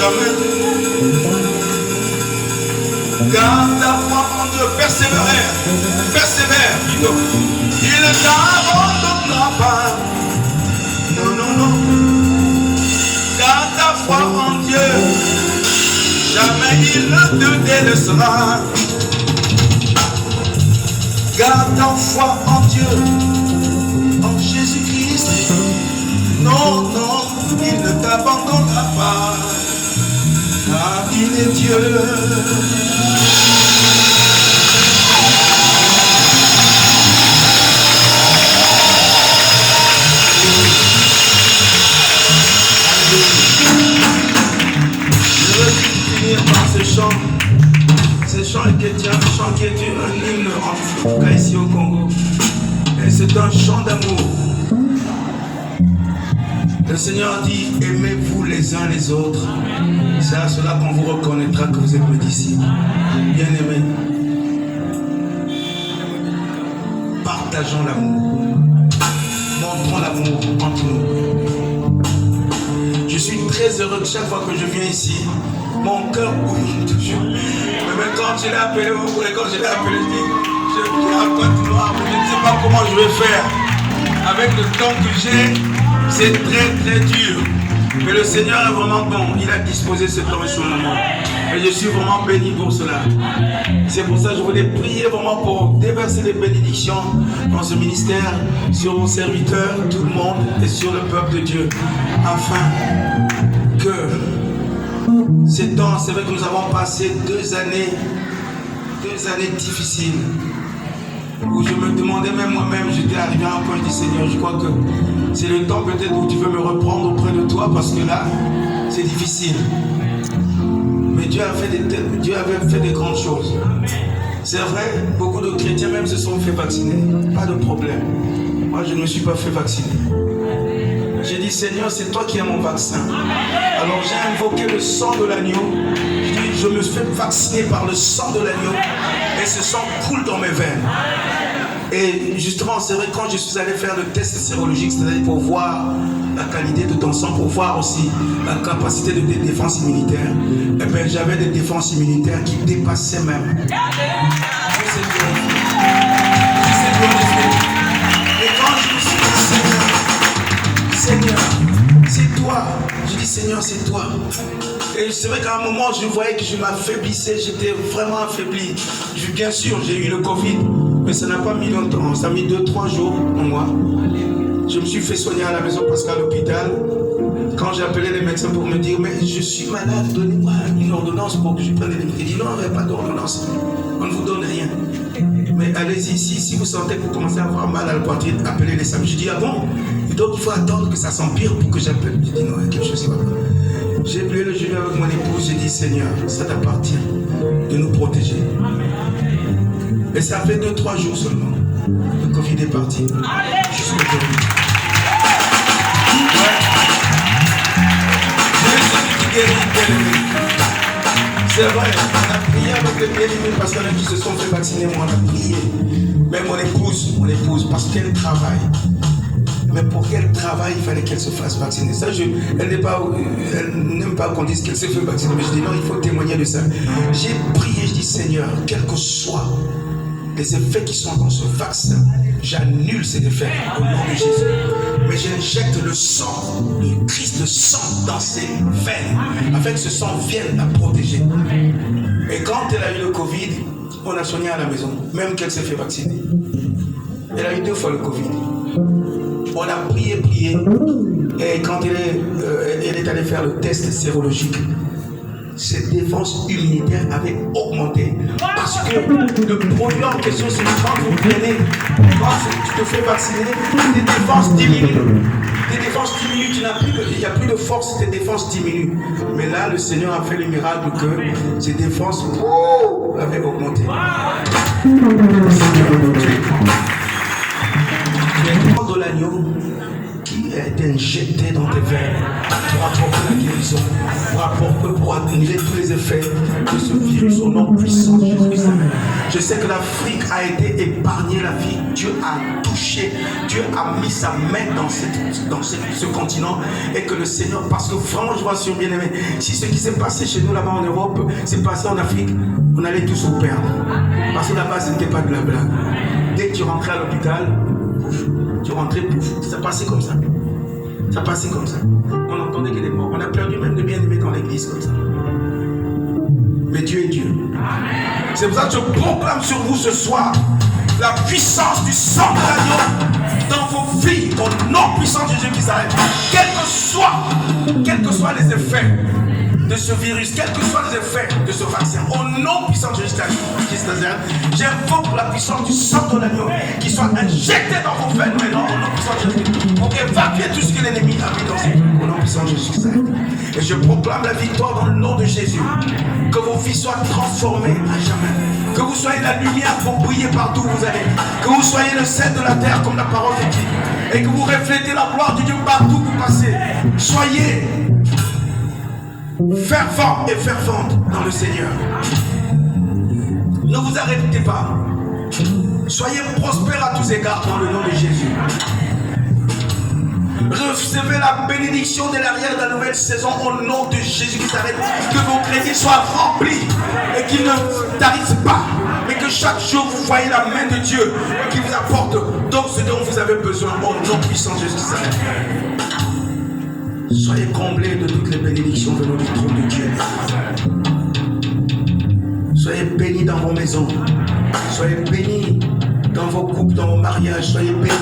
jamais. Garde ta foi en Dieu, persévère, plutôt. Il ne t'abandonnera pas. Non, non, non. Garde ta foi en Dieu, jamais il ne te délaissera. Garde ta foi en Dieu, en Jésus-Christ. Non, non, il ne t'abandonnera pas, car il est Dieu. Je veux finir par ce chant. Ce chant est un chant qui est un hymne en tout cas ici au Congo. Et c'est un chant d'amour. Le Seigneur dit, aimez-vous les uns les autres. C'est à cela qu'on vous reconnaîtra que vous êtes mes disciples. Bien-aimés, partageons l'amour. Montrons l'amour entre nous. Je suis très heureux que chaque fois que je viens ici, mon cœur bouge toujours. Mais même quand je l'ai appelé, je dis à quoi tu dois, je ne sais pas comment je vais faire. Avec le temps que j'ai, c'est très dur. Mais le Seigneur est vraiment bon. Il a disposé ce temps et ce moment. Et je suis vraiment béni pour cela. C'est pour ça que je voulais prier vraiment pour déverser les bénédictions dans ce ministère, sur mon serviteur, tout le monde et sur le peuple de Dieu. Afin que ces temps, c'est vrai que nous avons passé 2 années difficiles. Où je me demandais même moi-même, j'étais arrivé à un point, je dis Seigneur, je crois que c'est le temps peut-être où tu veux me reprendre auprès de toi parce que là, c'est difficile. Mais Dieu avait fait des grandes choses. C'est vrai, beaucoup de chrétiens même se sont fait vacciner. Pas de problème. Moi, je ne me suis pas fait vacciner. J'ai dit Seigneur, c'est toi qui es mon vaccin. Alors j'ai invoqué le sang de l'agneau. Je dis, je me fais vacciner par le sang de l'agneau. Et ce sang coule dans mes veines. Et justement, c'est vrai, quand je suis allé faire le test sérologique, c'est-à-dire pour voir la qualité de ton sang, pour voir aussi la capacité de défense immunitaire, eh bien, j'avais des défenses immunitaires qui dépassaient même. Et quand je me suis dit, Seigneur, c'est toi. Je dis, Seigneur, c'est toi. Et c'est vrai qu'à un moment, je voyais que je m'affaiblissais, j'étais vraiment affaibli. Bien sûr, j'ai eu le Covid, mais ça n'a pas mis longtemps, ça a mis 2-3 jours en moi. Je me suis fait soigner à la maison parce qu'à l'hôpital, quand j'ai appelé les médecins pour me dire, mais je suis malade, donnez-moi une ordonnance pour que je prenne des médicaments. Ils disent, non, il n'y a pas d'ordonnance, on ne vous donne rien. Mais allez-y, si vous sentez que vous commencez à avoir mal à la poitrine, appelez les SAMU. Je dis, ah bon? Et donc il faut attendre que ça s'empire pour que j'appelle. Je dis, non, il y a quelque chose qui va pas. J'ai plié le genou avec mon épouse, j'ai dit Seigneur, ça t'appartient de nous protéger. Et ça fait 2-3 jours seulement. Le Covid est parti. Jusqu'aujourd'hui. C'est vrai, on a prié avec les bien-aimés parce qu'il y en a qui se sont fait vacciner, moi on a prié. Mais mon épouse, parce qu'elle travaille. Mais pour qu'elle travaille, il fallait qu'elle se fasse vacciner. Ça, elle n'aime pas qu'on dise qu'elle s'est fait vacciner. Mais je dis non, il faut témoigner de ça. J'ai prié, je dis Seigneur, quels que soient les effets qui sont dans ce vaccin, j'annule ces effets au nom de Jésus. Mais j'injecte le sang de Christ, le sang dans ses veines, afin que ce sang vienne la protéger. Et quand elle a eu le Covid, on a soigné à la maison, même qu'elle s'est fait vacciner. Elle a eu 2 fois le Covid. On a prié, et quand elle est allée faire le test sérologique, ses défenses immunitaires avaient augmenté. Parce que le produit en question, c'est quand vous prenez, quand tu te fais vacciner, tes défenses diminuent. Il n'y a plus de force, tes défenses diminuent. Mais là, le Seigneur a fait le miracle que ses défenses avaient augmenté. De l'agneau qui a été injecté dans tes veines pour apporter la guérison, pour annuler tous les effets de ce virus au nom puissant de Jésus-Christ. Je sais que l'Afrique a été épargnée, la vie. Dieu a touché, Dieu a mis sa main dans ce continent et que le Seigneur, parce que vraiment je vois sur bien-aimé, si ce qui s'est passé chez nous là-bas en Europe s'est passé en Afrique, on allait tous au perdre. Parce que là-bas, ce n'était pas de la blague. Dès que tu rentrais à l'hôpital, tu rentrais, pouf, ça passait comme ça. Ça passait comme ça. On entendait qu'il y a des morts. On a perdu même de bien-aimés dans l'église comme ça. Mais Dieu est Dieu. C'est pour ça que je proclame sur vous ce soir la puissance du sang de l'agneau dans vos vies, au nom puissant de Jésus-Christ. Quels que soient les effets de ce virus, quels que soient les effets de ce vaccin, au nom puissant de Jésus-Christ Nazareth, j'invoque la puissance du sang de l'agneau qui soit injectée dans vos veines maintenant, au nom puissant de Jésus-Christ, pour évacuer tout ce que l'ennemi a mis dans ces trucs, au nom puissant de Jésus-Christ. Et je proclame la victoire dans le nom de Jésus. Que vos vies soient transformées à jamais. Que vous soyez la lumière pour briller partout où vous allez. Que vous soyez le sel de la terre comme la parole de Dieu. Et que vous reflétez la gloire de Dieu partout où vous passez. Soyez fervent et fervente dans le Seigneur. Ne vous arrêtez pas. Soyez prospères à tous égards dans le nom de Jésus. Recevez la bénédiction de l'arrière de la nouvelle saison au nom de Jésus-Christ. Que vos crédits soient remplis et qu'ils ne tarissent pas, mais que chaque jour vous voyez la main de Dieu qui vous apporte donc ce dont vous avez besoin au nom puissant de Jésus-Christ. Soyez comblés de toutes les bénédictions venant du trône de Dieu. Soyez bénis dans vos maisons. Soyez bénis dans vos couples, dans vos mariages. Soyez bénis.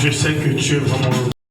Je sais que tu es vraiment